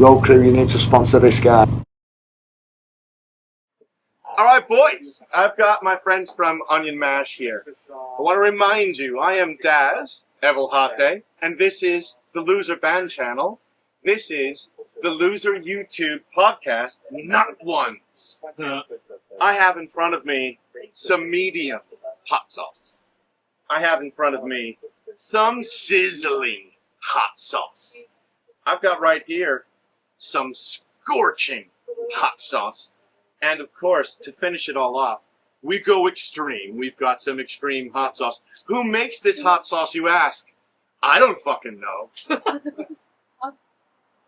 Yo crew, you need to sponsor this guy. Alright boys, I've got my friends from onionmash here. I want to remind you, I am Daz Evilhate, and this is the Löser band channel. This is the Löser YouTube podcast, Not Ones. I have in front of me some medium hot sauce. I have in front of me some sizzling hot sauce. I've got right here some scorching hot sauce. And of course, to finish it all off, we go extreme. We've got some extreme hot sauce. Who makes this hot sauce, you ask? I don't fucking know.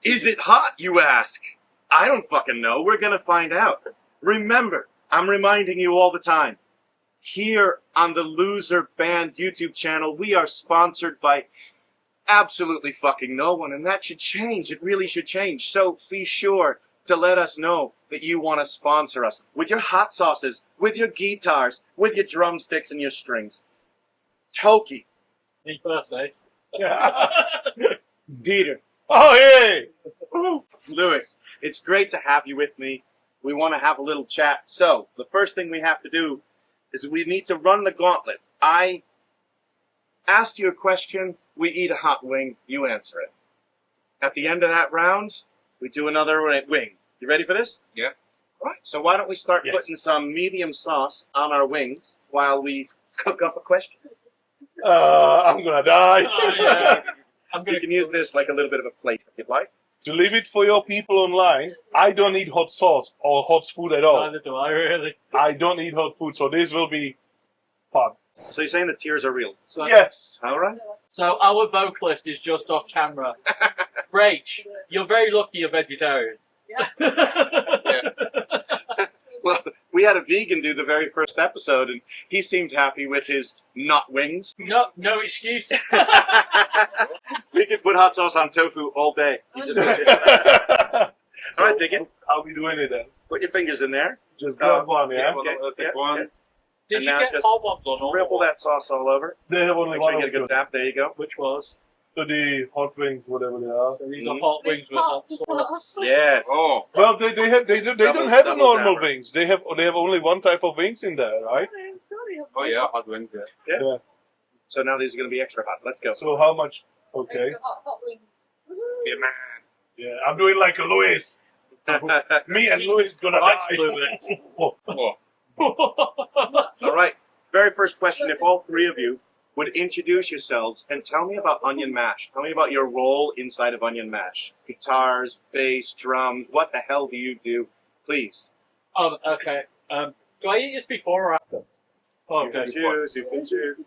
Is it hot, you ask? I don't fucking know. We're gonna find out. Remember, I'm reminding you all the time, here on the Löser Band YouTube channel, we are sponsored by absolutely fucking no one, and that should change. It really should change. So be sure to let us know that you want to sponsor us with your hot sauces, with your guitars, with your drumsticks and your strings. Toki. Me first, eh? Peter. Oh, hey! Lewis, it's great to have you with me. We want to have a little chat. So, the first thing we have to do is we need to run the gauntlet. I ask you a question, we eat a hot wing, you answer it. At the end of that round, we do another wing. You ready for this? Yeah. All right, so why don't we start putting some medium sauce on our wings while we cook up a question? I'm gonna die. Yeah. You can use this like a little bit of a plate if you'd like. To leave it for your people online, I don't need hot sauce or hot food at all. Neither do I, really. I don't eat hot food, so this will be fun. So you're saying the tears are real? So, Yes. All right. So our vocalist is just off camera. Rach, you're very lucky you're vegetarian. Yeah. Well, we had a vegan do the very first episode, and he seemed happy with his not wings. No excuse. We could put hot sauce on tofu all day. You just all right, dig it. How we doing it then? Put your fingers in there. Just grab one, yeah? Okay, yeah. Did And you now get just hot ones on all? Sprinkle that sauce all over. They have only Make one sure you of get a good them. tap. There you go. Which was? So the hot wings, whatever they are. So these are hot wings with hot sauce. Yes. Oh. Well, they don't have Double normal tapper. wings. They have only one type of wings in there, right? Oh yeah, hot wings. Yeah. Yeah. So now these are going to be extra hot. Let's go. So how much? Okay. Be a man. Yeah, I'm doing like a Louis. Me and Louis gonna Christ, die. Louis. All right. Very first question. If all three of you would introduce yourselves and tell me about onionmash. Tell me about your role inside of onionmash. Guitars, bass, drums. What the hell do you do? Please. Oh, okay. Do I eat this before or after? Oh, You can okay. choose. You can choose.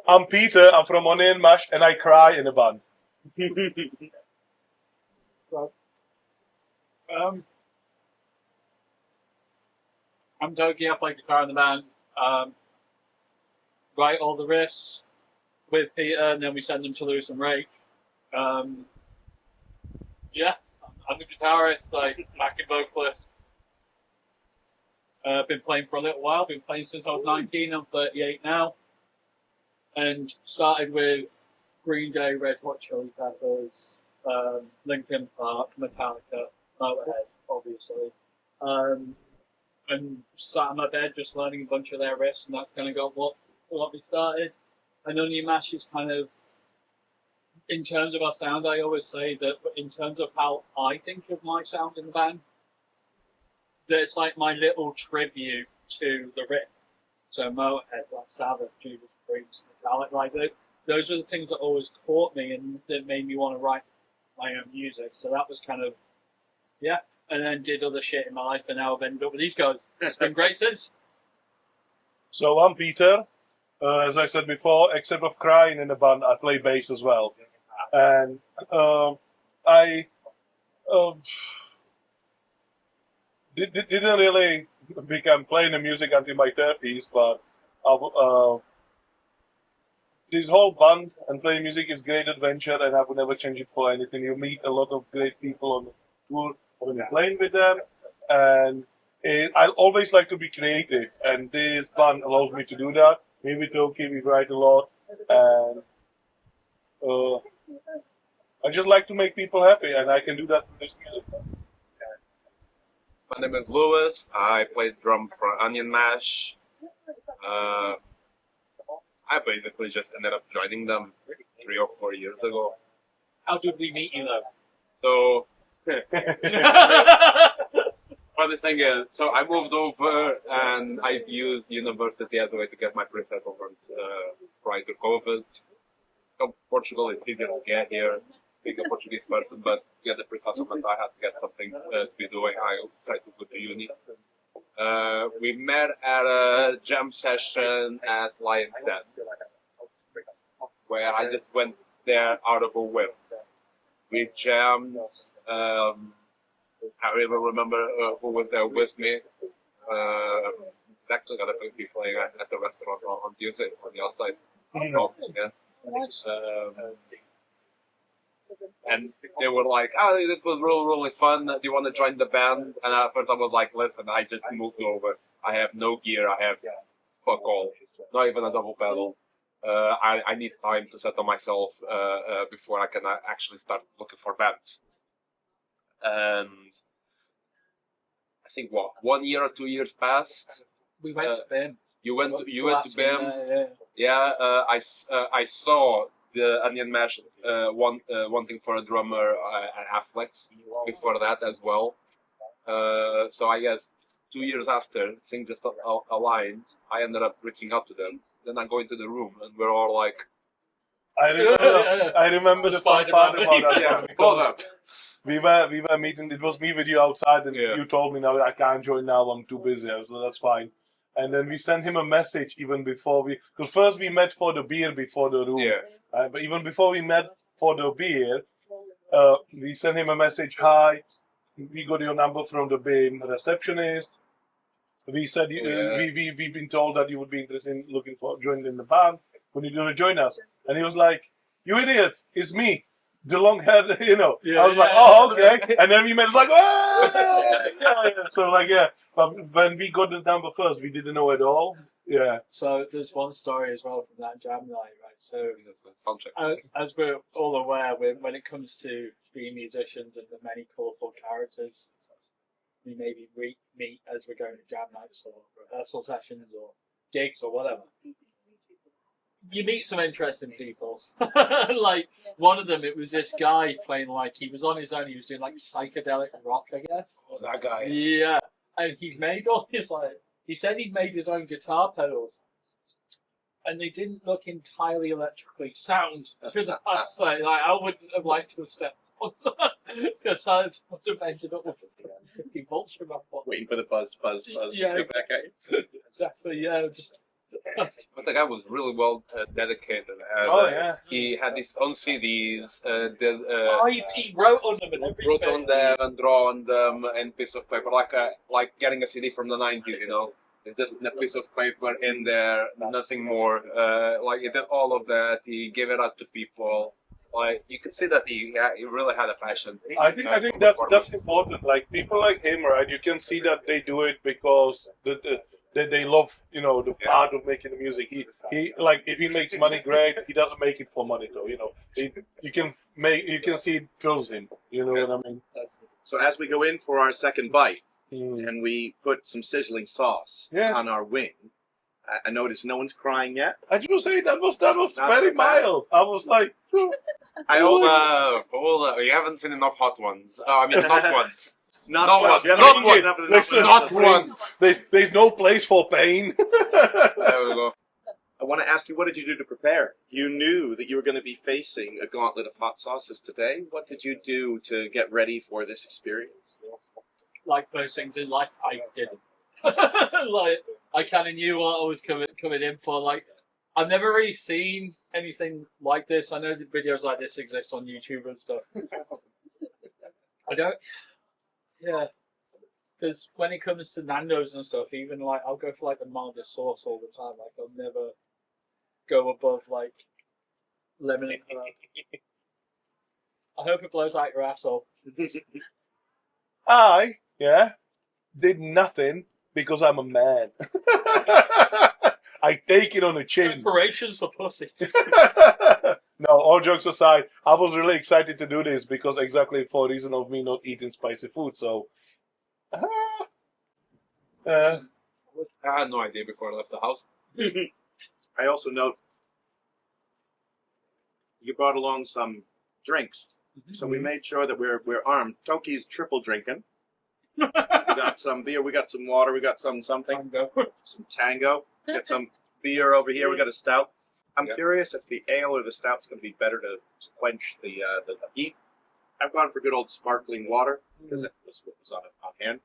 I'm Peter. I'm from onionmash, and I cry in a bun. I'm Toki. I play guitar in the band. Write all the riffs with Peter, and then we send them to Lewis and Rach. Yeah, I'm a guitarist, like backing vocalist. Been playing for a little while. Been playing since I was 19. I'm 38 now, and started with Green Day, Red Hot Chili Peppers, Linkin Park, Metallica, Motorhead, obviously. And sat on my bed just learning a bunch of their riffs, and that's kind of got what me started. And onionmash is kind of, in terms of our sound, I always say that in terms of how I think of my sound in the band, that it's like my little tribute to the riff. So Motorhead, like Sabbath, Judas Priest, Metallica, like those are the things that always caught me and that made me want to write my own music. So that was kind of, yeah. And then did other shit in my life, and now I've ended up with these guys. It's been great since. So I'm Peter. As I said before, except of crying in a band, I play bass as well. And I didn't really become playing the music until my 30s, but this whole band and playing music is great adventure, and I would never change it for anything. You meet a lot of great people on the tour when you're playing with them, and I always like to be creative, and this band allows me to do that. Me with Toki, we write a lot, and I just like to make people happy, and I can do that with this music. My name is Lewis. I played drum for onionmash. I basically just ended up joining them 3 or 4 years ago. How did we meet you though? So, funny thing is, so I moved over and I've used university as a way to get my pre-settlement prior to COVID. From Portugal, it's easier to get here, being a Portuguese person, but to get the pre-settlement, I had to get something to be doing. I decided to go to uni. We met at a jam session at Lion's Den, where I just went there out of a whim. We jammed. I don't even remember who was there with me. Actually got a be playing at the restaurant on Tuesday on the outside. Yeah. And they were like, "Oh, this was really fun. Do you want to join the band?" And at first I was like, "Listen, I just moved over. I have no gear. I have fuck all. Not even a double pedal. I need time to settle myself before I can actually start looking for bands." And I think 1 year or 2 years passed. We went to BIM. You went to BIM. Yeah. I saw the onionmash wanting for a drummer at Afflex before that as well. So I guess 2 years after things just aligned, I ended up reaching out to them. Then I go into the room and we're all like, I remember the fun part about that. yeah, Because we were meeting. It was me with you outside, and you told me, "No, I can't join now. I'm too busy." I was like, "That's fine." And then we sent him a message even before because first we met for the beer before the room. Yeah. But even before we met for the beer, we sent him a message. "Hi, we got your number from the BIM receptionist. We said we've been told that you would be interested in joining in the band. When you going to join us?" And he was like, "You idiots! It's me, the long head." I was like, "Oh, okay." And then we met. It's like, "Oh!" So but when we got the number first, we didn't know at all. Yeah. So there's one story as well from that jam night, right? So Soundcheck. as we're all aware, when it comes to being musicians and the many colourful characters we maybe meet as we're going to jam nights or rehearsal sessions or gigs or whatever, you meet some interesting people. Like one of them, it was this guy playing he was on his own. He was doing psychedelic rock, I guess. Oh, that guy. Yeah, and he made all his he said he'd made his own guitar pedals, and they didn't look entirely electrically sound. I wouldn't have liked to have stepped on that because I would have ended up with 50 volts from my phone. Waiting for the buzz. Yeah. Go back at you. Exactly. Yeah. Just. But the guy was really well dedicated. And, he had his own CDs. He wrote on them and everything. Wrote on them and draw on them and piece of paper, like getting a CD from the 90s, It's just a piece of paper in there, nothing more. He did all of that. He gave it out to people. You could see that he really had a passion. I think that's important. Like people like him, right? You can see that they do it because they love the art of making the music. He if he makes money, great. He doesn't make it for money though. You can see it fills him. You know what I mean? So as we go in for our second bite, and we put some sizzling sauce on our wing, I noticed no one's crying yet. I just say that was very mild. I was like, hold up. You haven't seen enough hot ones. I mean, hot ones. Not once. There's no place for pain. There we go. I want to ask you, what did you do to prepare? You knew that you were going to be facing a gauntlet of hot sauces today. What did you do to get ready for this experience? Like most things in life, I didn't. I kind of knew what I was coming in for. I've never really seen anything like this. I know that videos like this exist on YouTube and stuff. I don't. Yeah. Because when it comes to Nando's and stuff, even I'll go for the mildest sauce all the time. I'll never go above lemon and herb. I hope it blows out your asshole. I did nothing because I'm a man. I take it on the chin. Preparations for pussies. No, all jokes aside, I was really excited to do this because exactly for reason of me not eating spicy food. So, I had no idea before I left the house. I also note you brought along some drinks, so we made sure that we're armed. Toki's triple drinking. We got some beer, we got some water, we got something, some tango. We got some beer over here. We got a stout. I'm curious if the ale or the stout's going to be better to quench the heat. I've gone for good old sparkling water because it was what was on hand.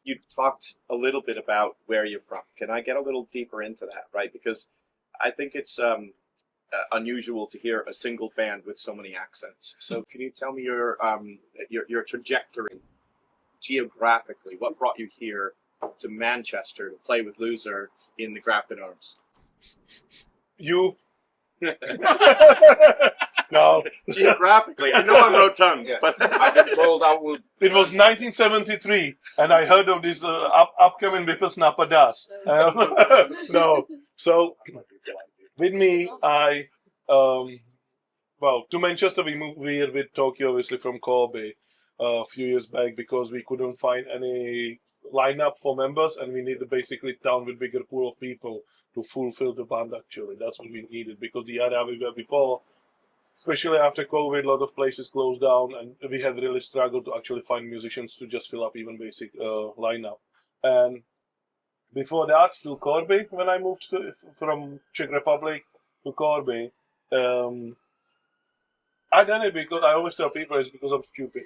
You talked a little bit about where you're from. Can I get a little deeper into that, right? Because I think it's unusual to hear a single band with so many accents. So can you tell me your trajectory geographically? What brought you here to Manchester to play with Löser in the Grafton Arms? you. No. Geographically, I know I'm NOTONES, but I've been told I would. It was 1973, and I heard of this upcoming whippersnapper Daz. No. So, with me, to Manchester we moved here with Tokyo, obviously from Kobe, a few years back because we couldn't find any lineup for members, and we needed basically town with bigger pool of people to fulfill the band. Actually, that's what we needed because the area we were before, especially after COVID, a lot of places closed down, and we had really struggled to actually find musicians to just fill up even basic lineup. And before that, to Corby, when I moved from Czech Republic to Corby, I done it because I always tell people it's because I'm stupid.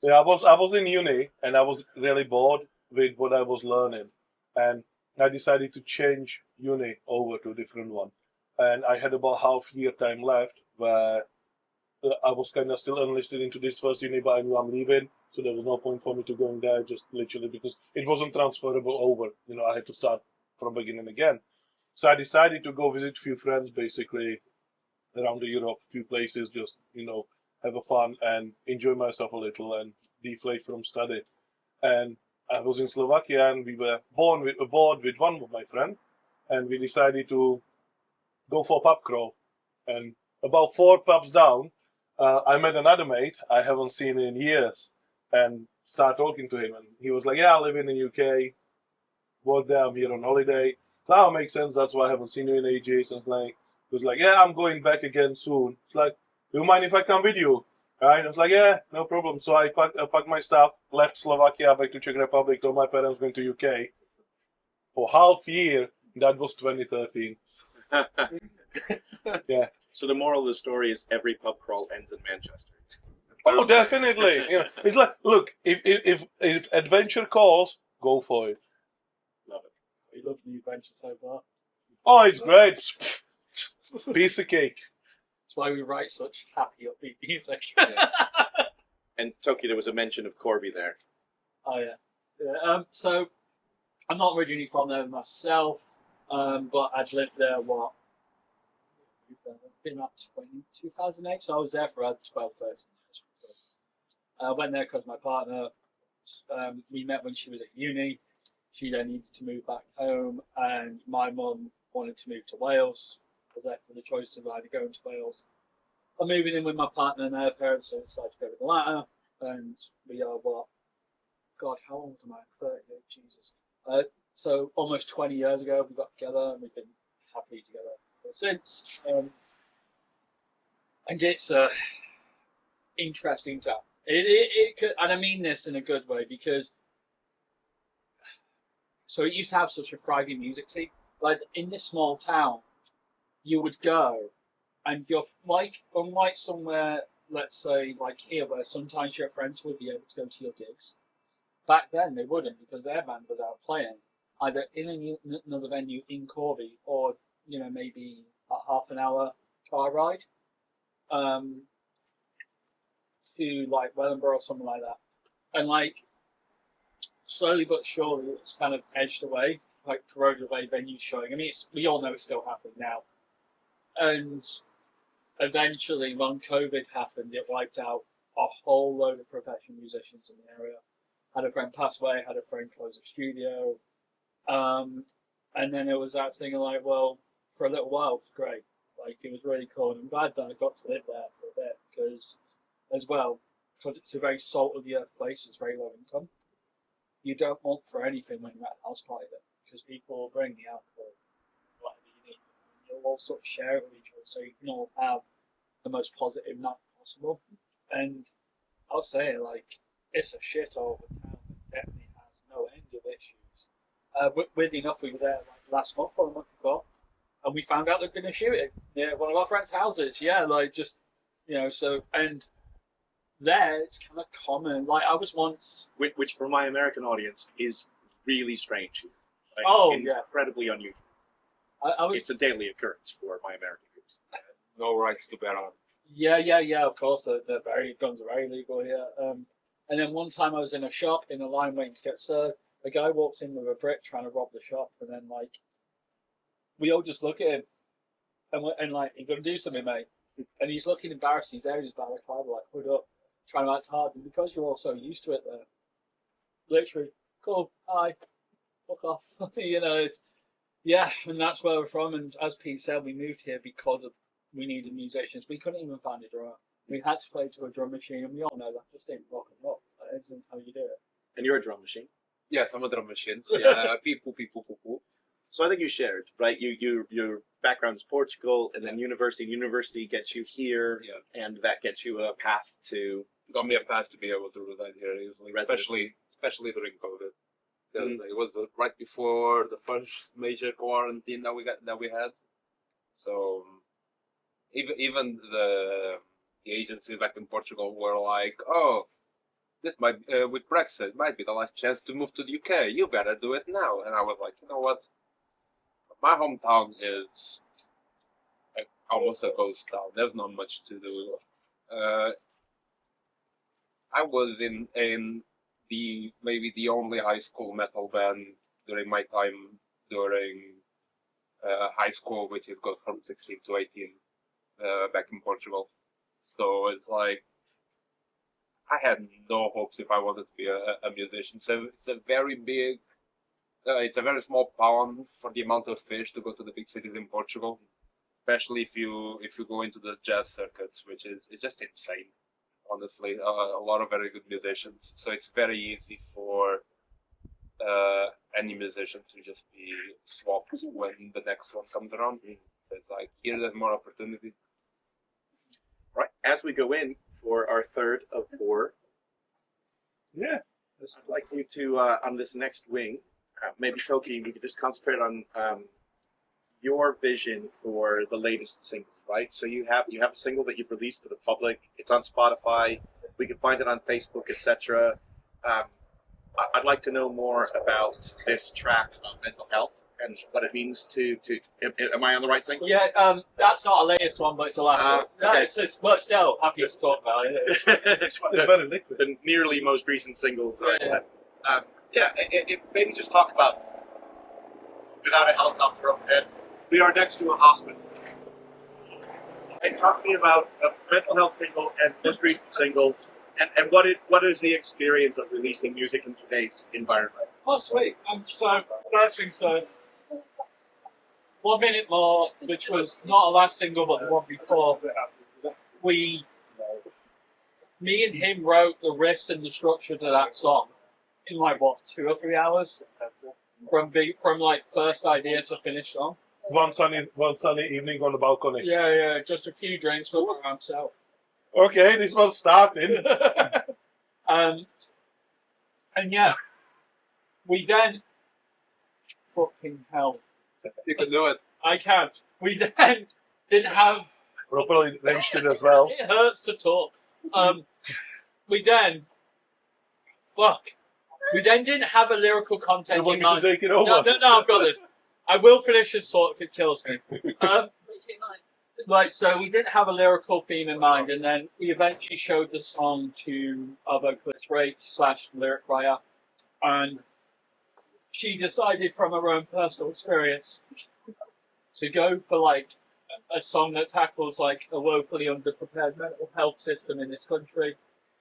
Yeah, I was in uni and I was really bored with what I was learning, and I decided to change uni over to a different one. And I had about half year time left where I was kind of still enlisted into this first uni, but I knew I'm leaving, so there was no point for me to going there, just literally because it wasn't transferable over. You know, I had to start from beginning again. So I decided to go visit a few friends, basically around Europe, a few places, just have a fun and enjoy myself a little and deflate from study. And I was in Slovakia, and we were bored with one of my friends, and we decided to go for a pub crawl. And about 4 pubs down, I met another mate I haven't seen in years, and start talking to him. And he was like, "Yeah, I live in the UK, work there, I'm here on holiday." Now it makes sense, that's why I haven't seen you in ages. And he was like, "Yeah, I'm going back again soon." It's like, "Do you mind if I come with you?" Right? I was like, "Yeah, no problem." So I packed my stuff, left Slovakia, back to Czech Republic, told my parents going to UK. For half year, that was 2013. Yeah. So the moral of the story is every pub crawl ends in Manchester. Oh, definitely. It's like, look, if adventure calls, go for it. Love it. We love the adventure so far. Oh, it's great. Piece of cake. That's why we write such happy, upbeat music. And Toki, there was a mention of Corby there. Oh yeah. So I'm not originally from there myself, but I'd lived there been about 2008, so I was there for about 12, 13 years. I went there because my partner, we met when she was at uni. She then needed to move back home, and my mum wanted to move to Wales. I was there for the choice of either going to Wales or moving in with my partner and their parents, so I decided to go with the latter. And we are how old am I? 38, Jesus. So almost 20 years ago we got together, and we've been happily together ever since. And it's interesting time. It could, and I mean this in a good way, because it used to have such a thriving music scene. Like in this small town, you would go, and you're unlike somewhere, let's say like here, where sometimes your friends would be able to go to your gigs. Back then they wouldn't, because their band was out playing either in another venue in Corby, or maybe a half an hour car ride to like Wellingborough or something like that. And slowly but surely it's kind of edged away, like corroded away venues showing. I mean, we all know it's still happening now. And eventually when COVID happened, it wiped out a whole load of professional musicians in the area. Had a friend pass away, had a friend close a studio. And And then it was that thing of like, well, for a little while, it was great. Like, it was really cool. And I'm glad that I got to live there for a bit because it's a very salt of the earth place, it's very low income. You don't want for anything when you're at a house party because people will bring the alcohol, whatever you need. You'll all sort of share it with each other so you can all have the most positive night possible. And I'll say it, like, it's a shithole of a town that definitely has no end of issues. Weirdly enough, we were there like last month or the month before, and we found out they're going to shoot it near one of our friends' houses. Yeah, like just, so, and there it's kind of common. Like I was once, Which for my American audience is really strange. Like, incredibly unusual. I was, It's a daily occurrence for my American groups. No rights to bear arms. yeah, of course, guns are very legal here. And then one time I was in a shop in a line waiting to get served. A guy walks in with a brick trying to rob the shop, and then like we all just look at him and like, "You gonna do something, mate?" And he's looking embarrassed. He's out his balaclava, like hood up, trying to act hard. And because you're all so used to it, there, literally, cool, hi, fuck off. It's and that's where we're from. And as Pete said, we moved here because we needed musicians. We couldn't even find a drummer. We had to play to a drum machine, and we all know that just ain't rock and roll. That isn't how you do it. And you're a drum machine. Yes, I'm a drum machine. Yeah, people. So I think you shared, right? Your background is Portugal, and then university. University gets you here, and that gets you a path to. Got me a path to be able to reside here easily, especially during COVID. It was right before the first major quarantine that we had. So even the agencies back in Portugal were like, "Oh, this might with Brexit might be the last chance to move to the UK. You better do it now." And I was like, you know what? My hometown is almost a ghost town. There's not much to do. I was in maybe the only high school metal band during my time during high school, which is goes from 16 to 18 back in Portugal. So it's like I had no hopes if I wanted to be a musician. So it's a very big, it's a very small pond for the amount of fish to go to the big cities in Portugal, especially if you go into the jazz circuits, which is it's just insane. Honestly, a lot of very good musicians. So it's very easy for any musician to just be swapped when the next one comes around. It's like here there's more opportunity. Right, as we go in for our third of four, I'd like you to, on this next wing, maybe Toki, we could just concentrate on your vision for the latest singles, right? So you have a single that you've released to the public. It's on Spotify. We can find it on Facebook, etc. I'd like to know more about this track about mental health and what it means to. Am I on the right single? Yeah, that's not our latest one, but it's the last one. Okay. But still, happy to talk about it. It's very liquid. The nearly most recent singles. Yeah. Maybe just talk about Without a Helicopter Overhead. We are next to a hospital. And talk to me about a mental health single and most recent single, and what is the experience of releasing music in today's environment? Oh, sweet. So, first things first. 1 Minute More, which was not a last single, but the one before. Me and him wrote the riffs and the structure to that song in like, 2 or 3 hours? From like first idea to finished song. One sunny evening on the balcony. Yeah, just a few drinks with my own self. Okay, this one's starting. And yeah, we then fucking hell. You can do it. I can't. We then didn't have. Properly lynched it as well. It hurts to talk. We then didn't have a lyrical content You want in me to mind. take it over? No, I've got this. I will finish this thought if it kills me. So we didn't have a lyrical theme in mind, and then we eventually showed the song to our vocalist / lyric writer, and she decided from her own personal experience to go for like a song that tackles like a woefully underprepared mental health system in this country,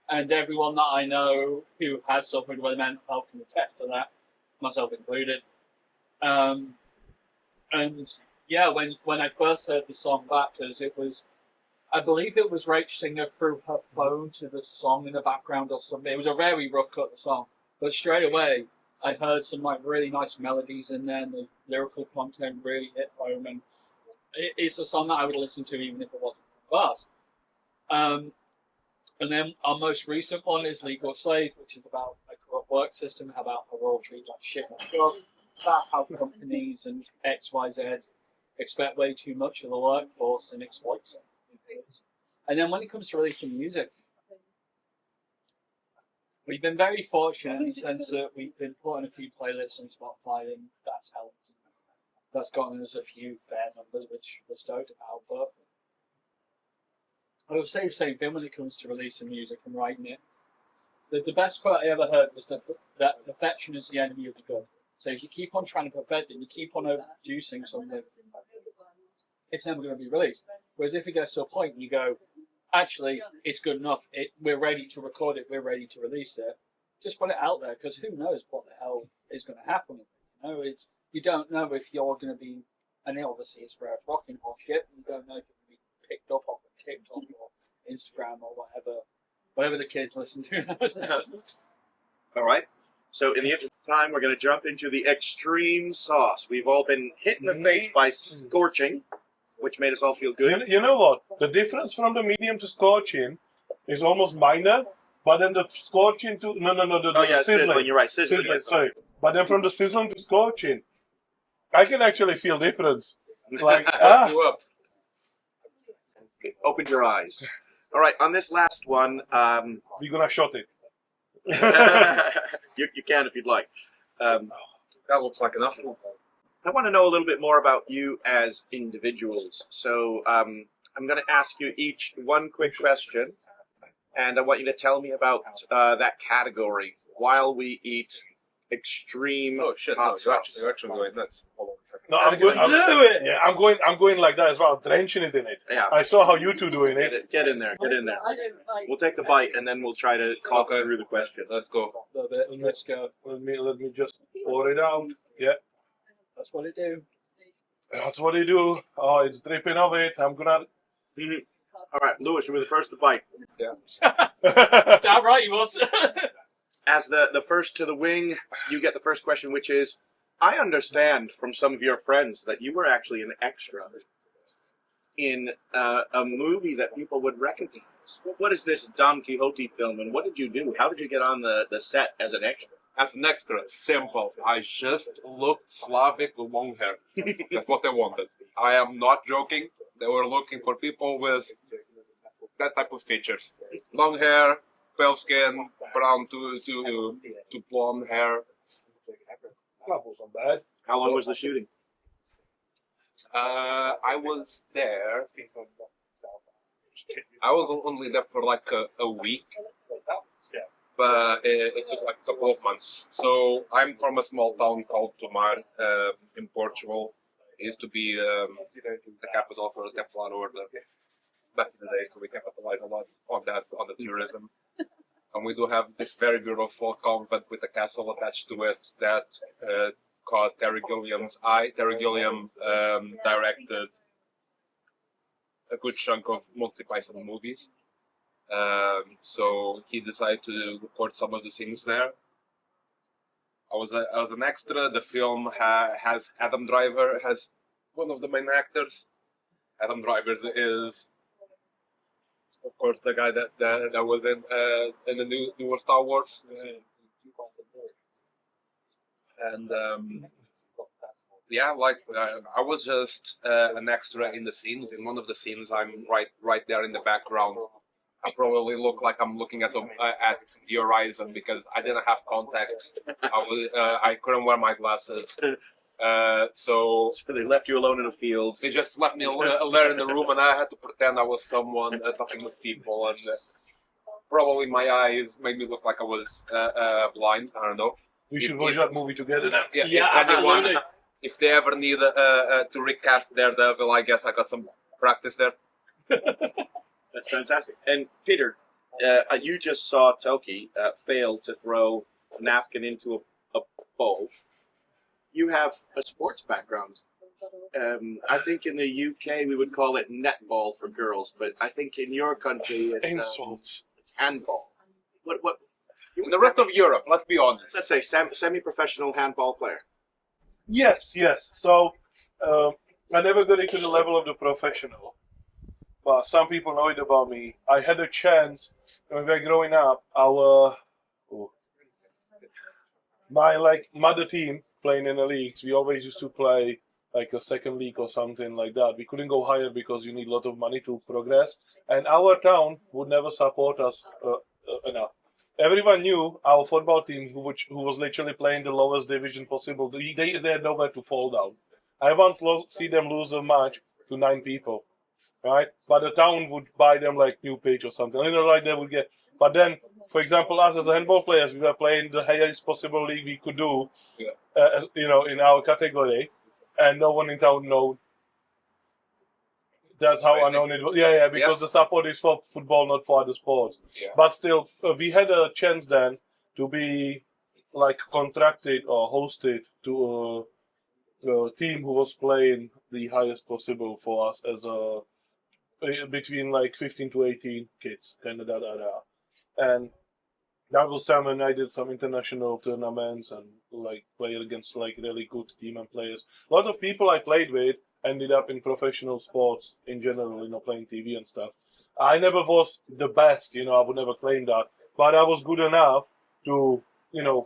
and everyone that I know who has suffered with mental health can attest to that, myself included. And yeah, when I first heard the song Bapters, it was, I believe it was Rach Singer through her phone to the song in the background or something. It was a very rough cut the song, but straight away I heard some like really nice melodies in there, and the lyrical content really hit home. And it's a song that I would listen to even if it wasn't from bars. And then our most recent one is Legal Slave, which is about a corrupt work system, about how we're all treated like shit, about how companies and XYZ expect way too much of the workforce and exploits it. And then when it comes to releasing music, we've been very fortunate in the sense that we've been putting a few playlists on Spotify, and that's helped. That's gotten us a few fair numbers, which we're stoked about. But I would say the same thing when it comes to releasing music and writing it. The best quote I ever heard was that perfection is the enemy of the good. So if you keep on trying to perfect it, you keep on overproducing something, it's never going to be released. Whereas if it gets to a point and you go, actually, it's good enough, we're ready to record it, we're ready to release it, just put it out there, because who knows what the hell is going to happen. You don't know if you're going to be, and obviously it's where it's rocking hot shit, you don't know if you're going to be picked up off of TikTok or Instagram or whatever the kids listen to nowadays. All right. So in the interest of time, we're going to jump into the extreme sauce. We've all been hit in the face by scorching, which made us all feel good. You know what? The difference from the medium to scorching is almost minor, but then the scorching to sizzling. You're right, sizzling. Sorry, but then from the sizzling to scorching, I can actually feel difference. Like You up. Open your eyes. All right, on this last one, we're gonna shot it. you can if you'd like. That looks like enough. I want to know a little bit more about you as individuals. So I'm going to ask you each one quick question, and I want you to tell me about that category while we eat extreme Oh shit! hot No, sauce. you're actually going nuts. No, I'm going like that as well, drenching it in it. Yeah. I saw how you two doing it. Get in there. We'll take the bite, and then we'll try to cough Okay. through the question. Let's go. Let's go. Let me just pour it out. Yeah, That's what it do. that's what you do. Oh, it's dripping of it. I'm gonna. All right, Lewis, you were the first to bite. Damn right he was. As the first to the wing, you get the first question, which is, I understand from some of your friends that you were actually an extra in a movie that people would recognize. What is this Don Quixote film, and what did you do? How did you get on the set as an extra? As an extra, simple. I just looked Slavic with long hair. That's what they wanted. I am not joking. They were looking for people with that type of features. Long hair, pale skin, brown to blonde hair. That wasn't bad. How long was the shooting? I was there. I was only there for like a week, but it took like a couple of months. So I'm from a small town called Tomar in Portugal. It used to be the capital for the Templar Order back in the day, so we capitalized a lot on that, on the tourism. And we do have this very beautiful convent with a castle attached to it that caused Terry Gilliam's eye. Terry Gilliam directed a good chunk of Monty Python movies. So he decided to record some of the scenes there. I was an extra. The film has Adam Driver as one of the main actors. Adam Driver is, of course, the guy that was in the newer Star Wars. And yeah, like I was just an extra in the scenes. In one of the scenes, I'm right there in the background. I probably look like I'm looking at the horizon because I didn't have contacts. I couldn't wear my glasses. So they left you alone in a field. They just left me alone in the room, and I had to pretend I was someone talking with people. And probably my eyes made me look like I was blind. I don't know. We should watch that movie together now. Yeah, absolutely. If they ever need to recast Daredevil, I guess I got some practice there. That's fantastic. And Peter, you just saw Toki fail to throw a napkin into a bowl. You have a sports background. I think in the UK we would call it netball for girls, but I think in your country it's Insults. handball. What? In the rest of Europe, let's be honest. Let's say semi-professional handball player. Yes. So I never got into the level of the professional, but some people know it about me. I had a chance when we were growing up. My mother team playing in the leagues. We always used to play like a second league or something like that. We couldn't go higher because you need a lot of money to progress, and our town would never support us enough. Everyone knew our football team, who was literally playing the lowest division possible. They had nowhere to fall down. I once see them lose a match to 9 people, right? But the town would buy them like new pitch or something. Like they would get. But then, for example, us as handball players, we were playing the highest possible league we could do, in our category, and no one in town knew. That's how unknown it was. Yeah, because the support is for football, not for other sports. Yeah. But still, we had a chance then to be like contracted or hosted to a team who was playing the highest possible for us as between like 15 to 18 kids, kind of that area. And that was time when I did some international tournaments and like played against like really good team and players. A lot of people I played with ended up in professional sports in general, playing TV and stuff. I never was the best, I would never claim that, but I was good enough to,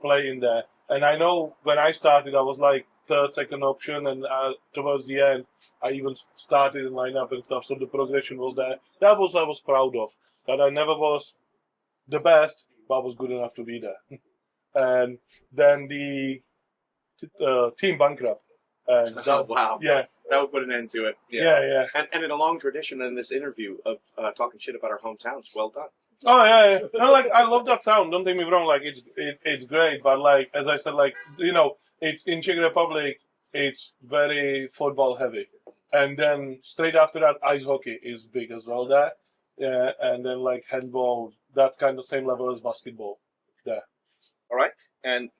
play in there. And I know when I started, I was like third, second option, and towards the end, I even started in lineup and stuff. So the progression was there. That was I was proud of. That I never was the best, but I was good enough to be there. And then the team bankrupt. And that, wow. Yeah. That would put an end to it. Yeah. And in a long tradition in this interview of talking shit about our hometowns, well done. Oh yeah. No, like I love that town. Don't take me wrong. Like it's great, but like as I said, like it's in Czech Republic. It's very football heavy, and then straight after that, ice hockey is big as well there. Yeah, and then like handball, that kind of same level as basketball. There. All right, and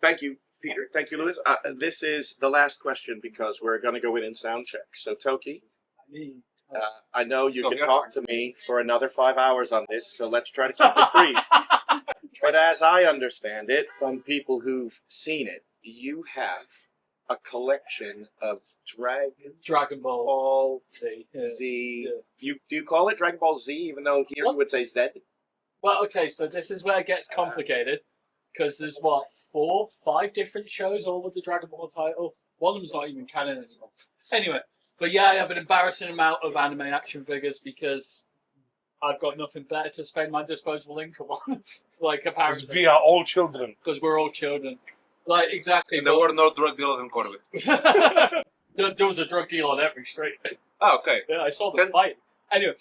thank you, Peter. Thank you, Lewis. This is the last question because we're going to go in and sound check. So, Toki, I know you can talk to me for another 5 hours on this, so let's try to keep it brief. But as I understand it, from people who've seen it, you have a collection of Dragon Ball Z. Do you call it Dragon Ball Z, even though here you would say Z? Well, okay, so this is where it gets complicated, because there's 4, 5 different shows, all with the Dragon Ball title. One of them's not even canon anymore. Anyway, but yeah, I have an embarrassing amount of anime action figures because I've got nothing better to spend my disposable income on. Apparently. We are all children. Because we're all children. Exactly. And there were no drug dealers in Corley. There was a drug deal on every street. Oh, okay. Yeah, I saw them fight. Anyway.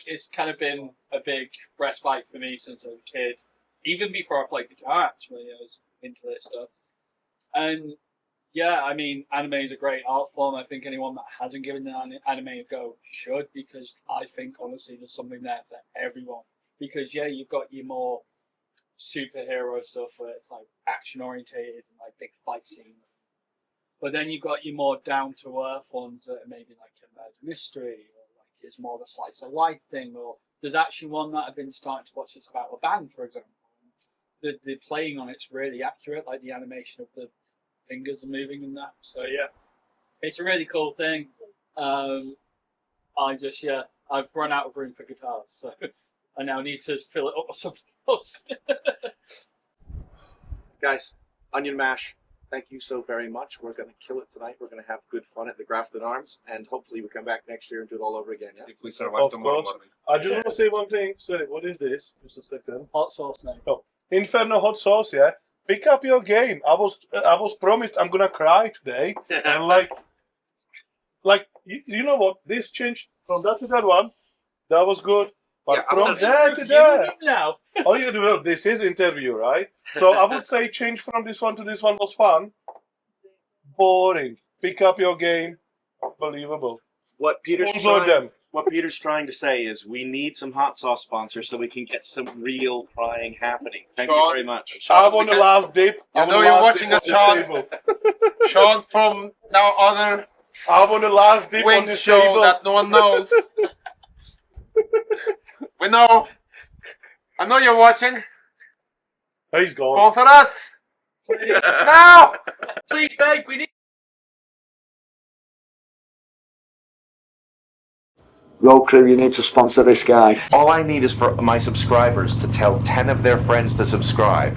It's kind of been a big respite for me since I was a kid. Even before I played guitar, actually, I was into this stuff. And yeah, I mean, anime is a great art form. I think anyone that hasn't given anime a go should, because I think, honestly, there's something there for everyone. Because, yeah, you've got your more superhero stuff where it's like action orientated and like big fight scenes. But then you've got your more down-to-earth ones that are maybe like a murder mystery, or like it's more of a slice of life thing, or there's actually one that I've been starting to watch that's about a band, for example. The playing on it's really accurate, like the animation of the fingers are moving and that. So yeah, it's a really cool thing. I've run out of room for guitars, so I now need to fill it up with something else. Guys, Onion Mash, thank you so very much. We're going to kill it tonight. We're going to have good fun at the Grafton Arms, and hopefully we come back next year and do it all over again. Yeah? If we survive tomorrow course. morning. I just want to say one thing. Sorry, what is this? Just a second. Hot sauce, mate. Oh, Inferno hot sauce. Yeah, pick up your game. I was promised I'm gonna cry today, and like you know what? This changed from that to that one. That was good. But from there to there. Now. Oh, yeah, well, this is interview, right? So I would say change from this one to this one was fun. Boring. Pick up your game. Unbelievable. What Peter's Download them. What Peter's trying to say is we need some hot sauce sponsors so we can get some real crying happening. Thank you Sean. very much. I want the last dip. I know you're watching us, Sean. Sean from now other I want the last dip on wing this show table. that no one knows. We know. I know you're watching. He's gone. Sponsor us. Now! Please, babe, we need. Road crew, you need to sponsor this guy. All I need is for my subscribers to tell 10 of their friends to subscribe.